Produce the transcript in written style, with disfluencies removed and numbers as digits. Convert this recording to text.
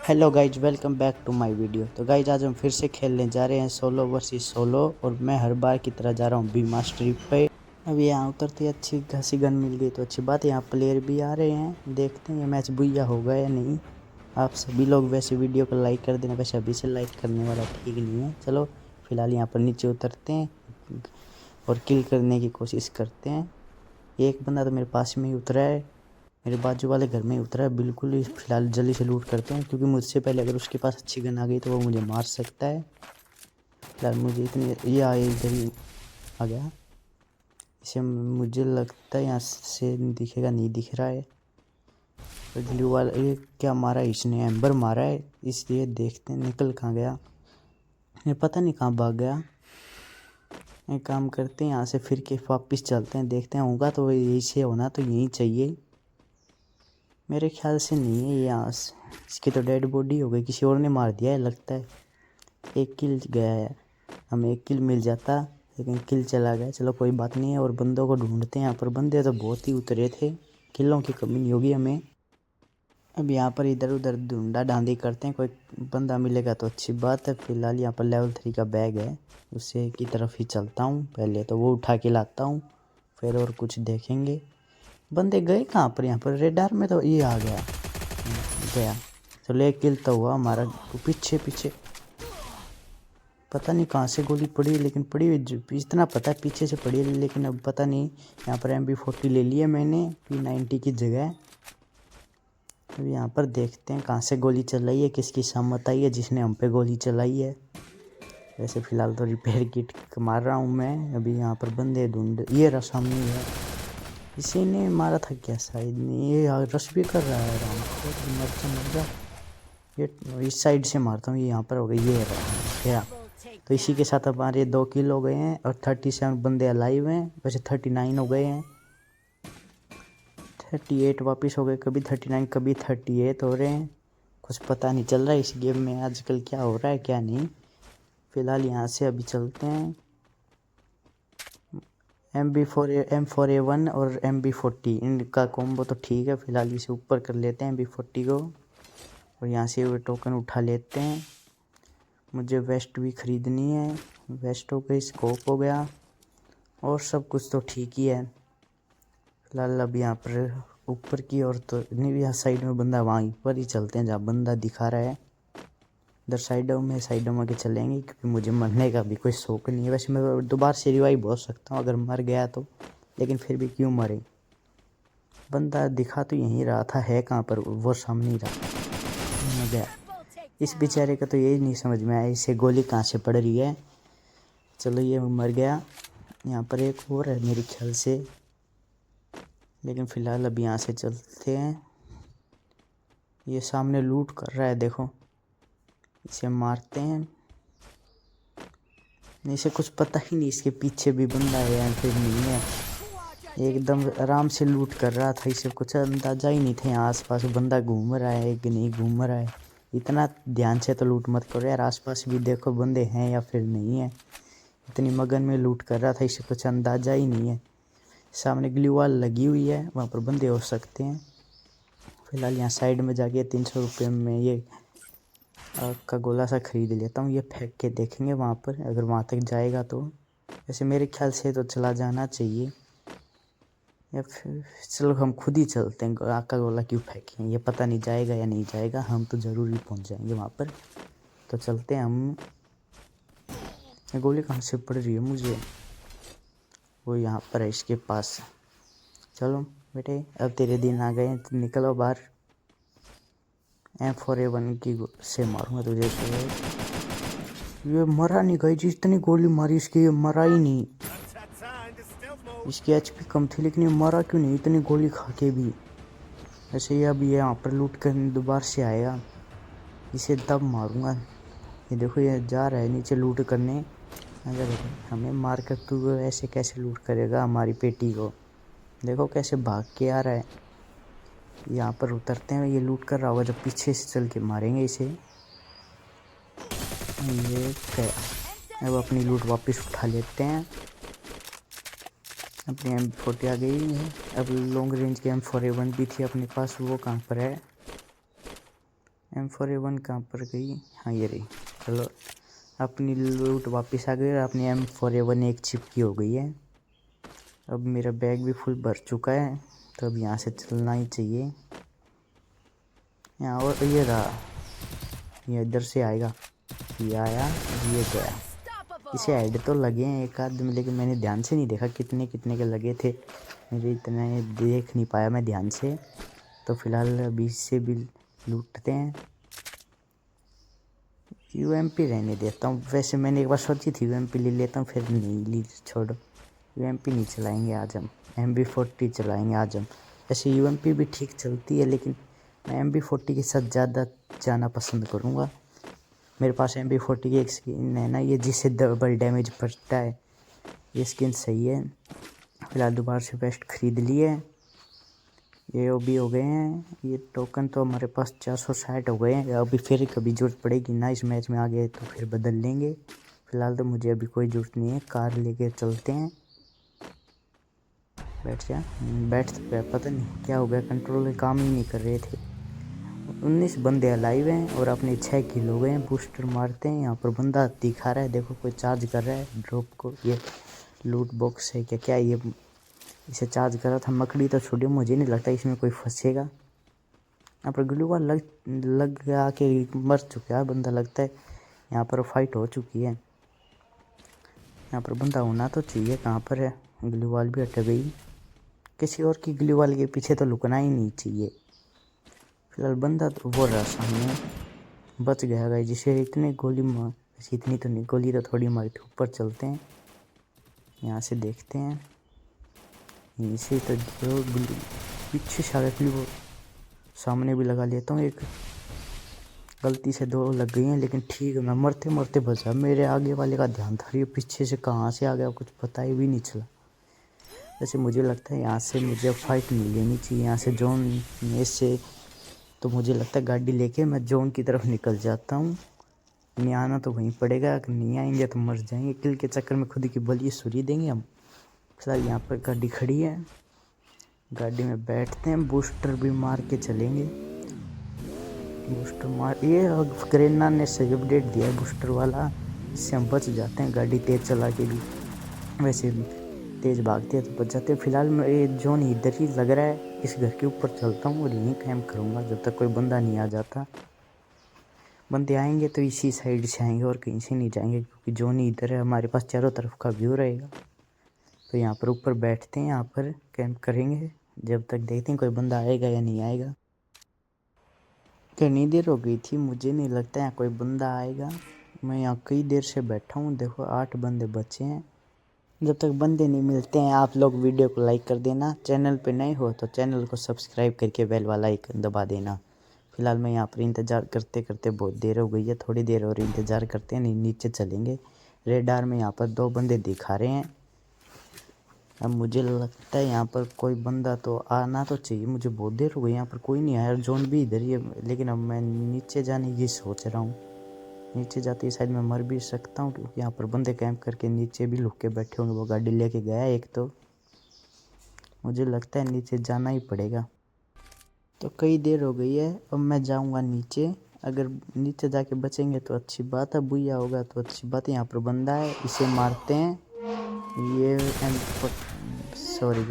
Hello guys, welcome back to my video. तो guys आज हम फिर से खेलने जा रहे हैं सोलो वर्सेस सोलो, और मैं हर बार की तरह जा रहा हूँ बी मास्टर पे। अब यहाँ उतरते अच्छी खासी गन मिल गई तो अच्छी बात है। यहाँ प्लेयर भी आ रहे हैं, देखते हैं ये मैच बुइया होगा या नहीं। आप सभी लोग वैसे वीडियो को लाइक कर देना, वैसे अभी से लाइक करने वाला ठीक नहीं है। चलो फिलहाल यहाँ पर नीचे उतरते हैं और किल करने की कोशिश करते हैं। एक बंदा तो मेरे पास में ही उतरा है, मेरे बाजू वाले घर में ही उतरा है बिल्कुल ही। फिलहाल जल्दी से लूट करते हैं, क्योंकि मुझसे पहले अगर उसके पास अच्छी गन आ गई तो वो मुझे मार सकता है। फिलहाल मुझे इतनी ये आए इधर ही आ गया। इसे मुझे लगता है यहाँ से दिखेगा, नहीं दिख रहा है। ग्लू वाला ये क्या मारा है इसने, एम्बर मारा है, इसलिए देखते हैं निकल कहाँ गया। ये पता नहीं कहाँ भाग गया। एक काम करते हैं, यहाँ से फिर के वापस चलते हैं, देखते हैं होगा तो यही से होना तो यही चाहिए। मेरे ख्याल से नहीं है यहाँ से। इसकी तो डेड बॉडी हो गई, किसी और ने मार दिया है लगता है। एक किल गया है, हमें एक किल मिल जाता लेकिन किल चला गया। चलो कोई बात नहीं है, और बंदों को ढूंढते हैं। यहाँ पर बंदे तो बहुत ही उतरे थे, किलों की कमी नहीं होगी हमें। अब यहाँ पर इधर उधर ढूंढा ढांडी करते हैं, कोई बंदा मिलेगा तो अच्छी बात है। फिलहाल यहाँ पर लेवल 3 का बैग है, उससे की तरफ ही चलता हूँ। पहले तो वो उठा के लाता हूँ, फिर और कुछ देखेंगे। बंदे गए कहाँ पर? यहाँ पर रेडार में तो ये आ गया गया। चलो एक किल तो हुआ हमारा। पीछे पीछे पता नहीं कहाँ से गोली पड़ी, लेकिन पड़ी इतना पता है पीछे से पड़ी है, लेकिन अब पता नहीं। यहाँ पर MB40 ले लिया मैंने P90 की जगह। अब यहाँ पर देखते हैं कहाँ से गोली चलाई है, किसकी सामत आई है जिसने हम पे गोली चलाई है। वैसे फ़िलहाल तो रिपेयर किट मार रहा हूँ मैं। अभी यहाँ पर बंदे ढूंढ, ये रहा सामने है। इसी ने मारा था क्या शायद नहीं, ये रश भी कर रहा है आराम से। मर जा। ये इस साइड से मारता हूँ, ये यहाँ पर हो गई, ये रहा गया। तो इसी के साथ हमारे 2 किल हो गए हैं और 37 बंदे अलाइव हैं। वैसे 39 हो गए हैं, 38 वापस हो गए। कभी 39 कभी 38 हो रहे हैं। कुछ पता नहीं चल रहा है इस गेम में आजकल क्या हो रहा है क्या नहीं। फिलहाल यहाँ से अभी चलते हैं। M4A1 और MB40 इनका कॉम्बो तो ठीक है। फिलहाल इसे ऊपर कर लेते हैं MB40 को, और यहाँ से वो टोकन उठा लेते हैं। मुझे वेस्ट भी ख़रीदनी है, वेस्ट हो गई, स्कोप हो गया, और सब कुछ तो ठीक ही है। फिलहाल अब यहाँ पर ऊपर की ओर तो नहीं, यहाँ साइड में बंदा, वहाँ पर ही चलते हैं जहाँ बंदा दिखा रहा है। इधर साइडों में के चलेंगे, क्योंकि मुझे मरने का भी कोई शौक नहीं है। वैसे मैं दोबारा से रिवाइव हो सकता हूँ अगर मर गया तो, लेकिन फिर भी क्यों मरे। बंदा दिखा तो यहीं रहा था, है कहाँ पर? वो सामने ही रहा। मैं गया, इस बेचारे का तो यही नहीं समझ में आया इसे गोली कहाँ से पड़ रही है। चलो ये मर गया। यहाँ पर एक और है मेरे ख्याल से, लेकिन फ़िलहाल अब यहाँ से चलते हैं। ये सामने लूट कर रहा है, देखो इसे मारते हैं। इसे कुछ पता ही नहीं इसके पीछे भी बंदा है या फिर नहीं है। एकदम आराम से लूट कर रहा था, इसे कुछ अंदाजा ही नहीं था यहाँ आसपास बंदा घूम रहा है कि नहीं घूम रहा है। इतना ध्यान से तो लूट मत करो यार, आसपास भी देखो बंदे हैं या फिर नहीं है। इतनी मगन में लूट कर रहा था, इसे कुछ अंदाजा ही नहीं है। सामने ग्लू वॉल लगी हुई है, वहाँ पर बंदे हो सकते हैं। फिलहाल यहाँ साइड में जाके 300 रुपये में ये का गोला सा ख़रीद लेता हूँ। ये फेंक के देखेंगे वहाँ पर, अगर वहाँ तक जाएगा तो। वैसे मेरे ख्याल से तो चला जाना चाहिए, या फिर चलो हम खुद ही चलते हैं। आग का गोला क्यों फेंकें, ये पता नहीं जाएगा या नहीं जाएगा, हम तो ज़रूर ही पहुँच जाएंगे वहाँ पर। तो चलते हैं हम। गोली कहाँ से पड़ रही है मुझे? वो यहाँ पर है इसके पास। चलो बेटे अब तेरे दिन आ गए, निकलो बाहर। M4A1 की से मारूंगा तुझे तो। ये मरा नहीं गई, जितनी गोली मारी इसकी ये मरा ही नहीं। इसकी HP कम थी, लेकिन ये मरा क्यों नहीं इतनी गोली खा के भी। ऐसे ही अब ये यहाँ पर लूट करने दोबारा से आएगा, इसे तब मारूंगा। ये देखो ये जा रहा है नीचे लूट करने। अगर हमें मार कर तू ऐसे कैसे लूट करेगा हमारी पेटी को? देखो कैसे भाग के आ रहा है। यहाँ पर उतरते हैं, ये लूट कर रहा होगा, जब पीछे से चल के मारेंगे इसे। ये क्या, अब अपनी लूट वापस उठा लेते हैं। अपनी M40 आ गई है। अब लॉन्ग रेंज की M4A1 भी थी अपने पास, वो कहाँ पर है? M4A1 कहाँ पर गई? हाँ ये रही। चलो अपनी लूट वापस आ गई और अपनी M4A1 एक चिपकी हो गई है। अब मेरा बैग भी फुल भर चुका है तो अब यहाँ से चलना ही चाहिए। यहाँ और ये रहा, ये इधर से आएगा। ये आया, ये गया। इसे हेड तो लगे हैं एक आध में, लेकिन मैंने ध्यान से नहीं देखा कितने कितने के लगे थे। मेरे इतने देख नहीं पाया मैं ध्यान से। तो फिलहाल अभी इससे भी लूटते हैं। UMP रहने देता हूँ। वैसे मैंने एक बार सोची थी UMP ले लेता हूँ, फिर नहीं ली, छोड़ो। UMP नहीं चलाएंगे आज हम, MB40 चलाएंगे आज हम। वैसे UMP भी ठीक चलती है, लेकिन मैं MB40 के साथ ज़्यादा जाना पसंद करूँगा। मेरे पास MB40 की एक स्किन है ना, ये जिससे डबल डैमेज पड़ता है, ये स्किन सही है। फिलहाल दोबारा से वेस्ट खरीद लिए। ये भी हो गए हैं। ये टोकन तो हमारे पास 460 हो गए हैं। अभी फिर कभी ज़रूरत पड़ेगी ना, इस मैच में आ गए तो फिर बदल लेंगे। फिलहाल तो मुझे अभी कोई ज़रूरत नहीं है। कार लेके चलते हैं। बैठ जा, बैठ गया। पता नहीं क्या हो गया, कंट्रोल काम ही नहीं कर रहे थे। 19 बंदे लाइव हैं और अपने 6 किल हो गए हैं। बूस्टर मारते हैं। यहाँ पर बंदा दिखा रहा है, देखो कोई चार्ज कर रहा है ड्रॉप को। ये लूट बॉक्स है क्या, क्या ये इसे चार्ज कर रहा था। मकड़ी तो छोड़ी, मुझे नहीं लगता इसमें कोई फंसेगा। यहाँ पर ग्लू वाल लग के मर चुका है बंदा, लगता है। यहाँ पर फाइट हो चुकी है। यहाँ पर बंदा होना तो चाहिए। कहाँ पर है? ग्लू वाल भी हट गई। किसी और की ग्लू वाल के पीछे तो लुकना ही नहीं चाहिए। फिलहाल बंदा तो वो रहा सामने, बच गया गाइस। जिसे इतनी गोली मार, इतनी तो नहीं, गोली तो थोड़ी मारी थी। ऊपर चलते हैं, यहाँ से देखते हैं। इसे तो पीछे से आगे वो सामने भी लगा लेता हूँ। एक गलती से 2 लग गई हैं, लेकिन ठीक है, मैं मरते मरते बचा। मेरे आगे वाले का ध्यान था, ये पीछे से कहाँ से आ गया कुछ पता ही भी नहीं चला। वैसे मुझे लगता है यहाँ से मुझे फाइट नहीं लेनी चाहिए। यहाँ से जोन में से तो मुझे लगता है गाड़ी लेके मैं जोन की तरफ निकल जाता हूँ। नहीं आना तो वहीं पड़ेगा, अगर नहीं आएंगे तो मर जाएंगे। किल के चक्कर में खुद की बलि सुरी देंगे हम। फिलहाल यहाँ पर गाड़ी खड़ी है, गाड़ी में बैठते हैं। बूस्टर भी मार के चलेंगे। बूस्टर मार, ये करेना ने सही अपडेट दिया है बूस्टर वाला, इससे हम बच जाते हैं। गाड़ी तेज़ चला के भी, वैसे तेज़ भागते हैं तो बच जाते हैं। फिलहाल मैं ये जोन इधर ही लग रहा है, इस घर के ऊपर चलता हूँ और यहीं कैंप करूँगा जब तक कोई बंदा नहीं आ जाता। बंदे आएंगे तो इसी साइड से आएंगे और कहीं से नहीं जाएंगे, क्योंकि जोन ही इधर है। हमारे पास चारों तरफ का व्यू रहेगा। तो यहाँ पर ऊपर बैठते हैं, यहाँ पर कैंप करेंगे जब तक देखते हैं कोई बंदा आएगा या नहीं आएगा। कितनी देर हो गई थी, मुझे नहीं लगता यहाँ कोई बंदा आएगा। मैं यहाँ कई देर से बैठा हूँ। देखो 8 बंदे बचे हैं। जब तक बंदे नहीं मिलते हैं, आप लोग वीडियो को लाइक कर देना। चैनल पे नए हो तो चैनल को सब्सक्राइब करके बेल वाला आइकन दबा देना। फिलहाल मैं यहाँ पर इंतज़ार करते करते बहुत देर हो गई है। थोड़ी देर और इंतज़ार करते हैं, नहीं नीचे चलेंगे। रेडार में यहाँ पर 2 बंदे दिखा रहे हैं। अब मुझे लगता है यहाँ पर कोई बंदा तो आना तो चाहिए। मुझे बहुत देर हो गई, यहाँ पर कोई नहीं आया। जोन भी इधर ही है, लेकिन अब मैं नीचे जाने की सोच रहा हूँ। नीचे जाते ही शायद मैं मर भी सकता हूँ, क्योंकि यहाँ पर बंदे कैंप करके नीचे भी लुक के बैठे होंगे। वो गाड़ी लेके गया एक, तो मुझे लगता है नीचे जाना ही पड़ेगा। तो कई देर हो गई है, अब मैं जाऊँगा नीचे। अगर नीचे जाके बचेंगे तो अच्छी बात है, बुया होगा तो अच्छी बात है। यहाँ पर बंदा है, इसे मारते हैं। ये सॉरी।